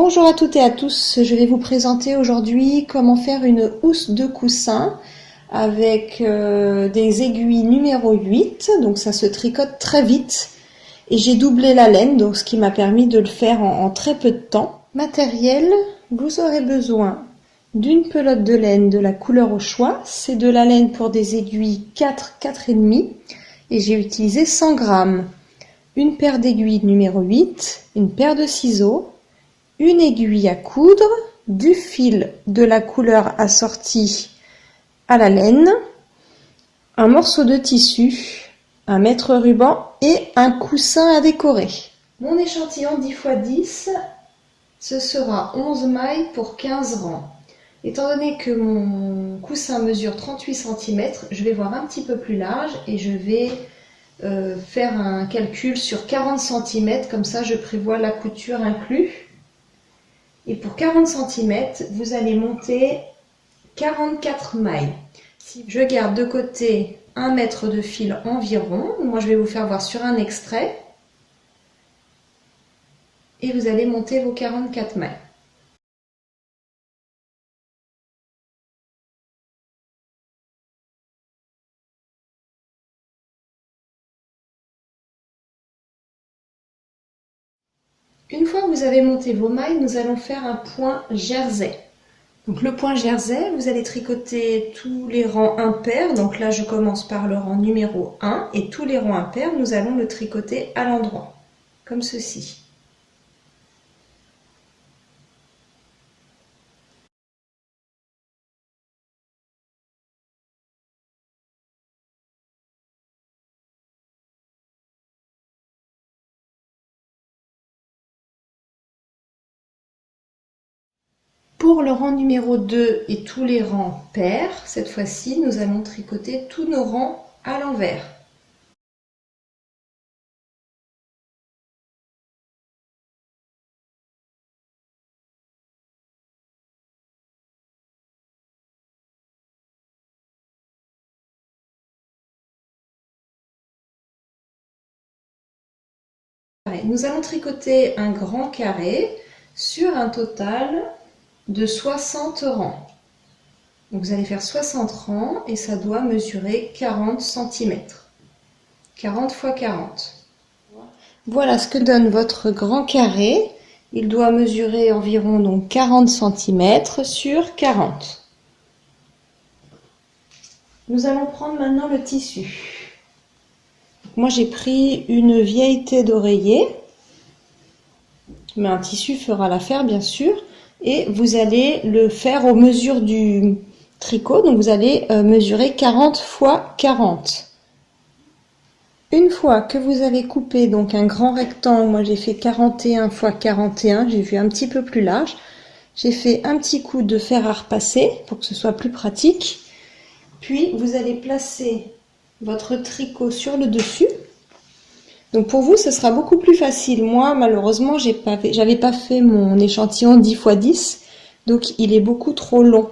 Bonjour à toutes et à tous, je vais vous présenter aujourd'hui comment faire une housse de coussin avec des aiguilles numéro 8, donc ça se tricote très vite et j'ai doublé la laine, donc ce qui m'a permis de le faire en très peu de temps. Matériel, vous aurez besoin d'une pelote de laine de la couleur au choix, c'est de la laine pour des aiguilles 4, 4,5 et j'ai utilisé 100 grammes. Une paire d'aiguilles numéro 8, une paire de ciseaux, une aiguille à coudre, du fil de la couleur assortie à la laine, un morceau de tissu, un mètre ruban et un coussin à décorer. Mon échantillon 10 x 10, ce sera 11 mailles pour 15 rangs. Étant donné que mon coussin mesure 38 cm, je vais voir un petit peu plus large et je vais faire un calcul sur 40 cm, comme ça je prévois la couture inclus. Et pour 40 cm, vous allez monter 44 mailles. Si je garde de côté 1 mètre de fil environ, moi je vais vous faire voir sur un extrait, et vous allez monter vos 44 mailles. Une fois que vous avez monté vos mailles, nous allons faire un point jersey. Donc le point jersey, vous allez tricoter tous les rangs impairs. Donc là, je commence par le rang numéro 1 et tous les rangs impairs, nous allons le tricoter à l'endroit, comme ceci. Pour le rang numéro 2 et tous les rangs pairs, cette fois-ci, nous allons tricoter tous nos rangs à l'envers. Nous allons tricoter un grand carré sur un total de 60 rangs. Donc vous allez faire 60 rangs et ça doit mesurer 40 cm. 40 x 40. Voilà ce que donne votre grand carré. Il doit mesurer environ donc 40 cm sur 40. Nous allons prendre maintenant le tissu. Moi j'ai pris une vieille taie d'oreiller, mais un tissu fera l'affaire bien sûr, et vous allez le faire aux mesures du tricot, donc vous allez mesurer 40 x 40. Une fois que vous avez coupé donc un grand rectangle, moi j'ai fait 41 x 41, j'ai vu un petit peu plus large, j'ai fait un petit coup de fer à repasser pour que ce soit plus pratique, puis vous allez placer votre tricot sur le dessus. Donc pour vous ce sera beaucoup plus facile. Moi malheureusement j'avais pas fait mon échantillon 10 x 10, donc il est beaucoup trop long.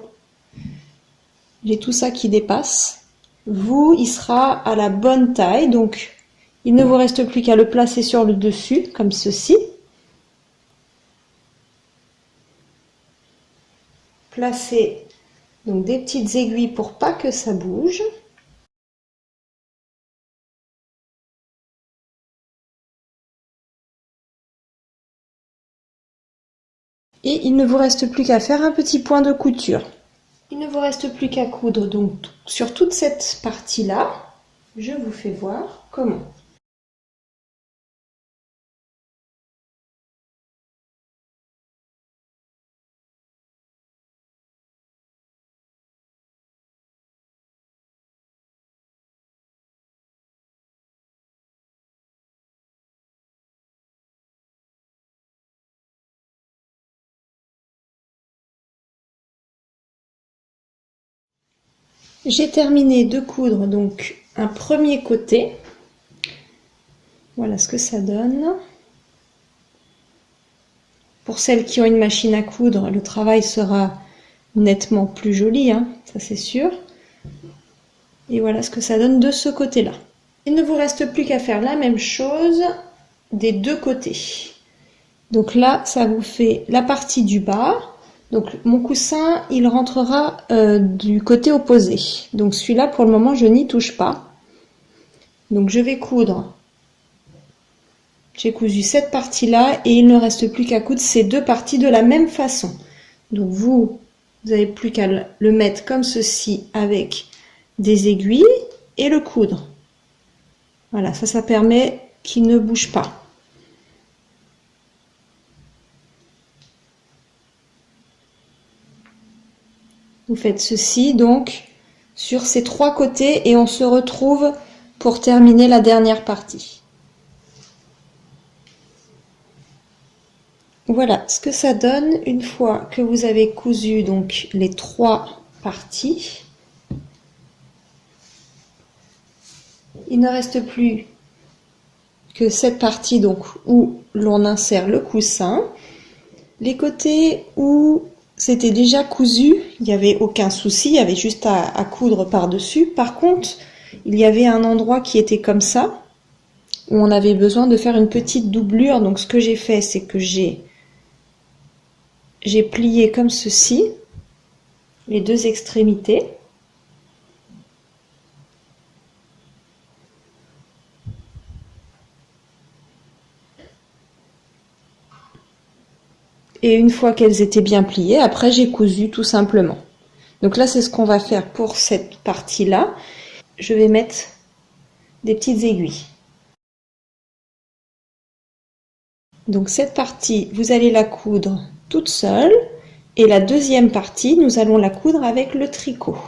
J'ai tout ça qui dépasse. Vous, il sera à la bonne taille, donc il ne vous reste plus qu'à le placer sur le dessus comme ceci. Placez donc des petites aiguilles pour pas que ça bouge. Et il ne vous reste plus qu'à faire un petit point de couture. Il ne vous reste plus qu'à coudre donc sur toute cette partie-là. Je vous fais voir comment. J'ai terminé de coudre donc un premier côté. Voilà ce que ça donne. Pour celles qui ont une machine à coudre, le travail sera nettement plus joli, hein, ça c'est sûr. Et voilà ce que ça donne de ce côté-là. Il ne vous reste plus qu'à faire la même chose des deux côtés. Donc là, ça vous fait la partie du bas. Donc mon coussin, il rentrera du côté opposé. Donc celui-là, pour le moment, je n'y touche pas. Donc je vais coudre. J'ai cousu cette partie-là et il ne reste plus qu'à coudre ces deux parties de la même façon. Donc vous n'avez plus qu'à le mettre comme ceci avec des aiguilles et le coudre. Voilà, ça permet qu'il ne bouge pas. Vous faites ceci donc sur ces trois côtés et on se retrouve pour terminer la dernière partie. Voilà ce que ça donne une fois que vous avez cousu donc les trois parties. Il ne reste plus que cette partie donc où l'on insère le coussin. Les côtés où c'était déjà cousu, il n'y avait aucun souci, il y avait juste à coudre par-dessus. Par contre, il y avait un endroit qui était comme ça, où on avait besoin de faire une petite doublure. Donc ce que j'ai fait, c'est que j'ai plié comme ceci, les deux extrémités. Et une fois qu'elles étaient bien pliées, après j'ai cousu tout simplement. Donc là, c'est ce qu'on va faire pour cette partie-là. Je vais mettre des petites aiguilles. Donc cette partie, vous allez la coudre toute seule. Et la deuxième partie, nous allons la coudre avec le tricot.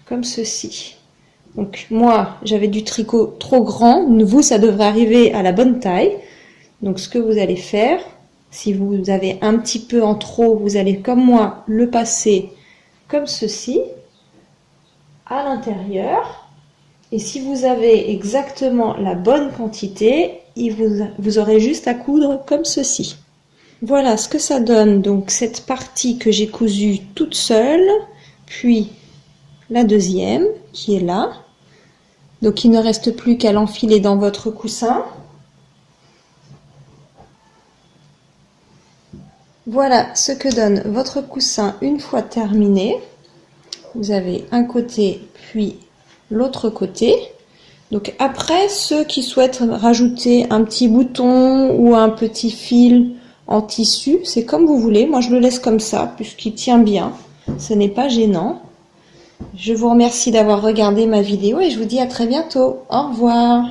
Comme ceci. Donc moi, j'avais du tricot trop grand. Vous, ça devrait arriver à la bonne taille. Donc ce que vous allez faire, si vous avez un petit peu en trop, vous allez comme moi le passer comme ceci à l'intérieur. Et si vous avez exactement la bonne quantité, vous aurez juste à coudre comme ceci. Voilà ce que ça donne, donc cette partie que j'ai cousue toute seule, puis la deuxième qui est là. Donc il ne reste plus qu'à l'enfiler dans votre coussin. Voilà ce que donne votre coussin une fois terminé. Vous avez un côté puis l'autre côté. Donc après, ceux qui souhaitent rajouter un petit bouton ou un petit fil en tissu, c'est comme vous voulez. Moi je le laisse comme ça puisqu'il tient bien, ce n'est pas gênant. Je vous remercie d'avoir regardé ma vidéo et je vous dis à très bientôt. Au revoir.